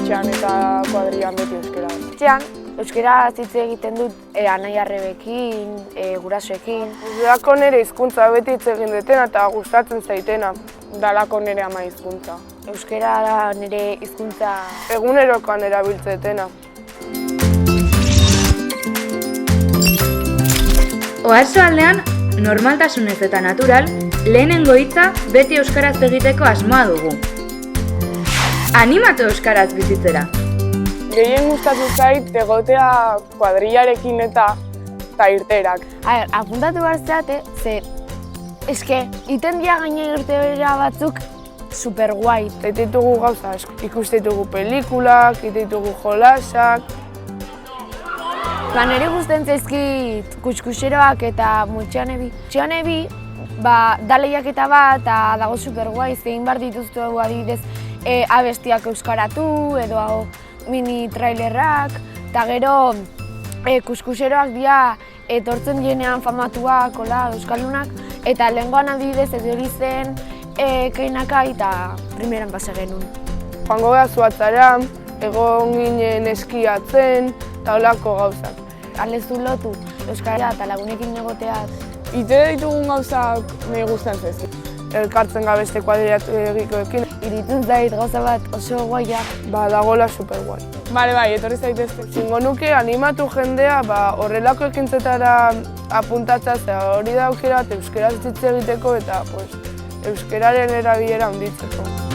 etxean eta kuadrian beti euskera. Etxean, euskera hitz egiten dut anai-arrebekin, gurasoekin. Dalako nire hizkuntza beti hitz egin detena eta gustatzen zaitena. Dalako nire ama hizkuntza. Euskera da nire hizkuntza egunerokoan erabiltzetena. Oarsoaldean, normaltasunez eta natural, lehenengo hitza beti euskaraz egiteko asmoa dugu. Animatu euskaraz bizitzera! Gehien gustatu zait egotea kuadrillarekin eta irteerak. Apuntatu behar zeate, ze eske, iten dia gaine irteera batzuk super guai. Ite ditugu gauza asko. Ikuste ditugu pelikulak, ite ditugu jolasak. Nire gusten zaizkit kuskuseroak eta mutxanebi. Mutxanebi, da lehiaketa bat eta dago super guai, zein bar dituztu adibidez abestiak euskaratu edo mini trailerrak, eta gero kuskuseroak dira etortzen jenean famatuak, euskaldunak, eta lehengoan adibidez ez hori zen keinaka eta primeran pasa genuen. Joango gara zuatzara, egon ginen eskiatzen eta holako gauzak. Alezu lotu euskara eta lagunekin egotea. Ite ditugun gauzak nahi guztan zezit. Elkartzen gabeste kuadriatu egikoekin. Irituz zait gauza bat oso guaia. Dagoela super guai. Bai, etorri zaitezte. Zingo nuke animatu jendea horrelako ekintzetara apuntatzea, hori da aukera euskaraz hitz egiteko eta euskararen erabilera handitzeko.